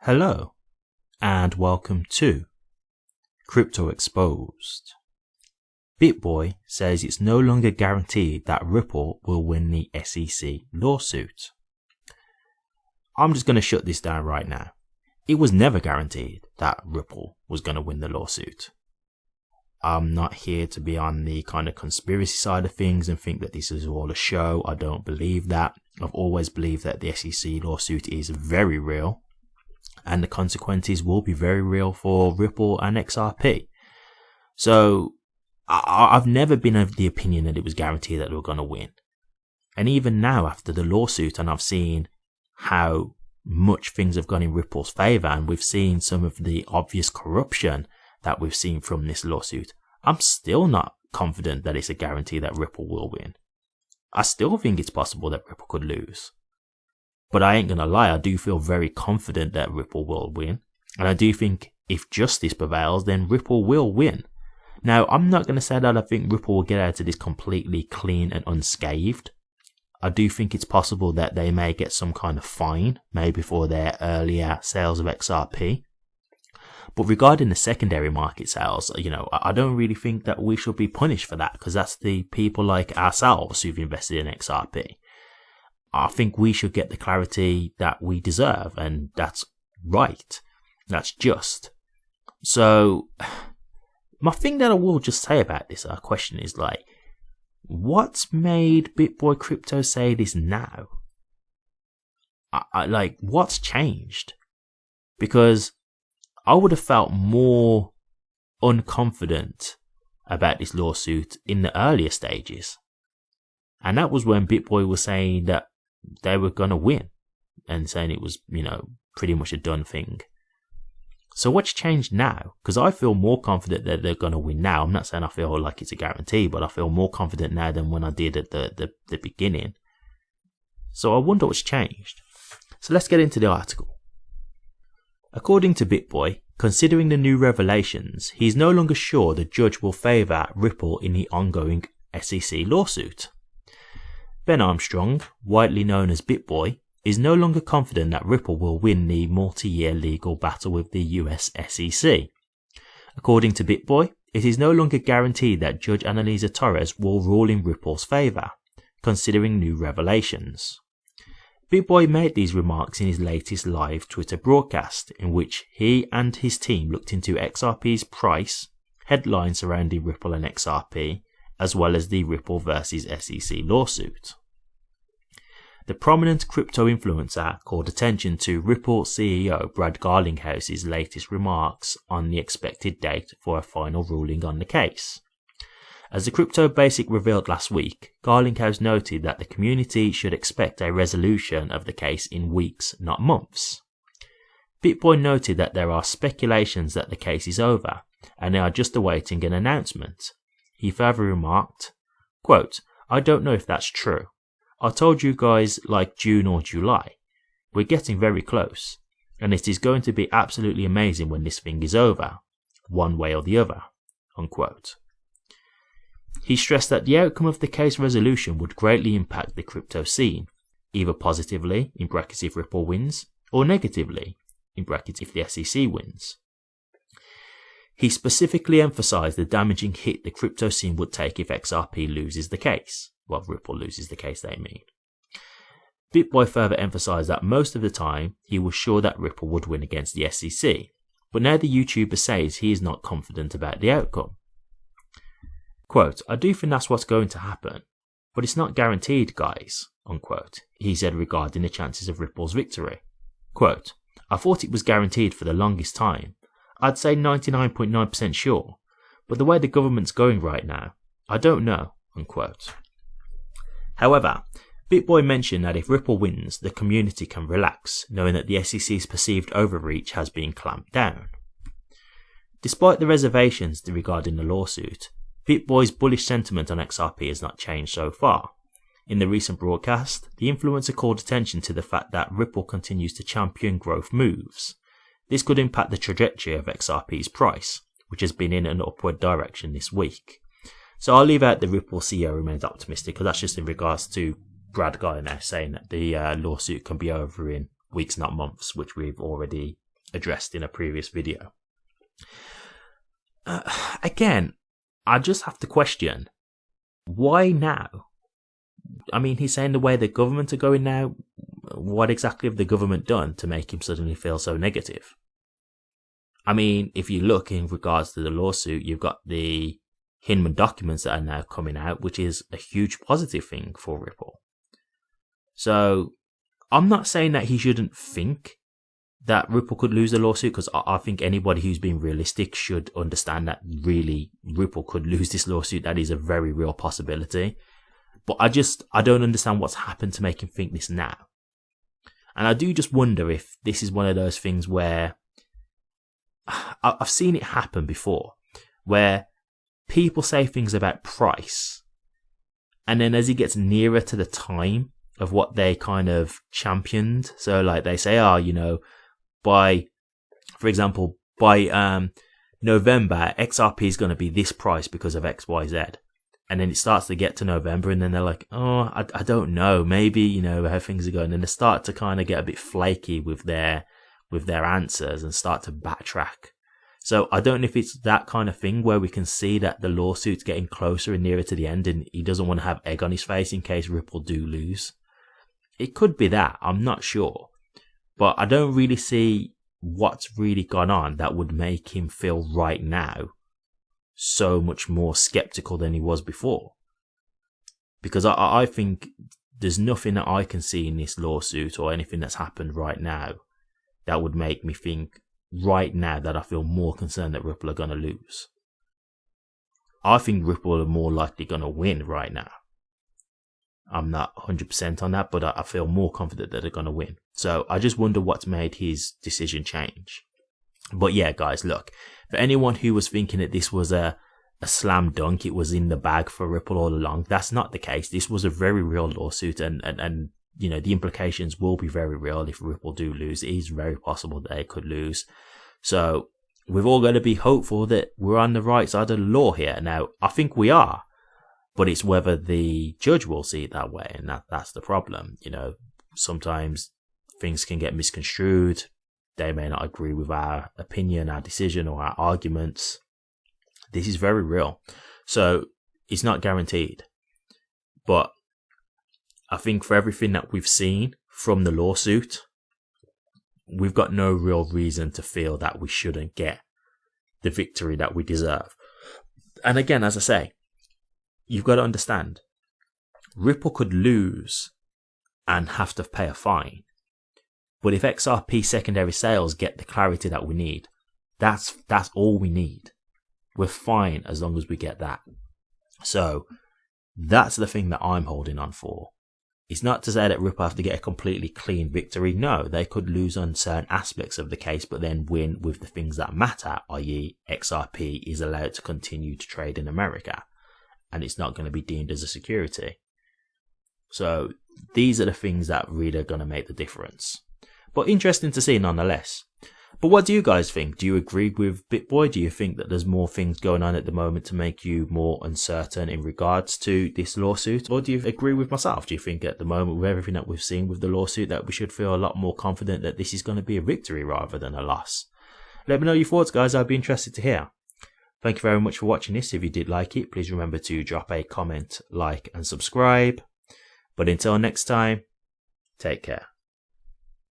Hello, and welcome to Crypto Exposed. BitBoy says it's no longer guaranteed that Ripple will win the SEC lawsuit. I'm just going to shut this down right now. It was never guaranteed that Ripple was going to win the lawsuit. I'm not here to be on the kind of conspiracy side of things and think that this is all a show. I don't believe that. I've always believed that the SEC lawsuit is very real, and the consequences will be very real for Ripple and XRP. So I've never been of the opinion that it was guaranteed that they were going to win. And even now, after the lawsuit, and I've seen how much things have gone in Ripple's favor, and we've seen some of the obvious corruption that we've seen from this lawsuit, I'm still not confident that it's a guarantee that Ripple will win. I still think it's possible that Ripple could lose. But I ain't gonna lie, I do feel very confident that Ripple will win. And I do think if justice prevails, then Ripple will win. Now, I'm not gonna say that I think Ripple will get out of this completely clean and unscathed. I do think it's possible that they may get some kind of fine, maybe for their earlier sales of XRP. But regarding the secondary market sales, I don't really think that we should be punished for that, because that's the people like ourselves who've invested in XRP. I think we should get the clarity that we deserve, and that's right. That's just. So, my thing that I will just say about this question is what's made BitBoy Crypto say this now? What's changed? Because I would have felt more unconfident about this lawsuit in the earlier stages. And that was when BitBoy was saying that they were going to win and saying it was, pretty much a done thing. So what's changed now? Because I feel more confident that they're going to win now. I'm not saying I feel like it's a guarantee, but I feel more confident now than when I did at the beginning. So I wonder what's changed. So let's get into the article. According to BitBoy, considering the new revelations, he is no longer sure the judge will favour Ripple in the ongoing SEC lawsuit. Ben Armstrong, widely known as BitBoy, is no longer confident that Ripple will win the multi-year legal battle with the US SEC. According to BitBoy, it is no longer guaranteed that Judge Annalisa Torres will rule in Ripple's favour, considering new revelations. BitBoy made these remarks in his latest live Twitter broadcast, in which he and his team looked into XRP's price, headlines surrounding Ripple and XRP, as well as the Ripple vs SEC lawsuit. The prominent crypto influencer called attention to Ripple CEO Brad Garlinghouse's latest remarks on the expected date for a final ruling on the case. As the Crypto Basic revealed last week, Garlinghouse noted that the community should expect a resolution of the case in weeks, not months. BitBoy noted that there are speculations that the case is over, and they are just awaiting an announcement. He further remarked, quote, "I don't know if that's true. I told you guys like June or July. We're getting very close, and it is going to be absolutely amazing when this thing is over, one way or the other," unquote. He stressed that the outcome of the case resolution would greatly impact the crypto scene, either positively, in brackets if Ripple wins, or negatively, in brackets if the SEC wins. He specifically emphasized the damaging hit the crypto scene would take if XRP loses the case. Well, Ripple loses the case, they mean. BitBoy further emphasized that most of the time he was sure that Ripple would win against the SEC, but now the YouTuber says he is not confident about the outcome. Quote, "I do think that's what's going to happen, but it's not guaranteed, guys," unquote, he said regarding the chances of Ripple's victory. Quote, "I thought it was guaranteed for the longest time. I'd say 99.9% sure, but the way the government's going right now, I don't know," unquote. However, BitBoy mentioned that if Ripple wins, the community can relax, knowing that the SEC's perceived overreach has been clamped down. Despite the reservations regarding the lawsuit, BitBoy's bullish sentiment on XRP has not changed so far. In the recent broadcast, the influencer called attention to the fact that Ripple continues to champion growth moves. This could impact the trajectory of XRP's price, which has been in an upward direction this week. So I'll leave out the Ripple CEO remains optimistic, because that's just in regards to Brad Garlinghouse saying that the lawsuit can be over in weeks, not months, which we've already addressed in a previous video. Again, I just have to question, why now? I mean, he's saying the way the government are going now, what exactly have the government done to make him suddenly feel so negative? I mean, if you look in regards to the lawsuit, you've got the Hinman documents that are now coming out, which is a huge positive thing for Ripple. So I'm not saying that he shouldn't think that Ripple could lose the lawsuit, because I think anybody who's been realistic should understand that really Ripple could lose this lawsuit. That is a very real possibility. But I don't understand what's happened to make him think this now. And I do just wonder if this is one of those things where I've seen it happen before, where people say things about price, and then as it gets nearer to the time of what they kind of championed, so like they say, for example, by November, XRP is going to be this price because of XYZ. And then it starts to get to November, and then they're like, oh, I don't know, maybe, how things are going. And they start to kind of get a bit flaky with their answers and start to backtrack. So I don't know if it's that kind of thing where we can see that the lawsuit's getting closer and nearer to the end, and he doesn't want to have egg on his face in case Ripple do lose. It could be that, I'm not sure. But I don't really see what's really gone on that would make him feel right now so much more skeptical than he was before. Because I think there's nothing that I can see in this lawsuit or anything that's happened right now that would make me think right now that I feel more concerned that Ripple are going to lose. I think Ripple are more likely going to win right now. I'm not 100% on that, but I feel more confident that they're going to win. So I just wonder what's made his decision change. But yeah, guys, look, for anyone who was thinking that this was a slam dunk, it was in the bag for Ripple all along, that's not the case. This was a very real lawsuit, and the implications will be very real if Ripple do lose. It is very possible that they could lose. So we've all got to be hopeful that we're on the right side of the law here. Now, I think we are, but it's whether the judge will see it that way, and that's the problem. Sometimes things can get misconstrued. They may not agree with our opinion, our decision, or our arguments. This is very real. So it's not guaranteed. But I think for everything that we've seen from the lawsuit, we've got no real reason to feel that we shouldn't get the victory that we deserve. And again, as I say, you've got to understand, Ripple could lose and have to pay a fine. But if XRP secondary sales get the clarity that we need, that's all we need. We're fine as long as we get that. So that's the thing that I'm holding on for. It's not to say that Ripple have to get a completely clean victory. No, they could lose on certain aspects of the case, but then win with the things that matter, i.e. XRP is allowed to continue to trade in America, and it's not going to be deemed as a security. So these are the things that really are going to make the difference. But interesting to see nonetheless. But what do you guys think? Do you agree with BitBoy? Do you think that there's more things going on at the moment to make you more uncertain in regards to this lawsuit? Or do you agree with myself? Do you think at the moment, with everything that we've seen with the lawsuit, that we should feel a lot more confident that this is going to be a victory rather than a loss? Let me know your thoughts, guys. I'd be interested to hear. Thank you very much for watching this. If you did like it, please remember to drop a comment, like, and subscribe. But until next time, take care.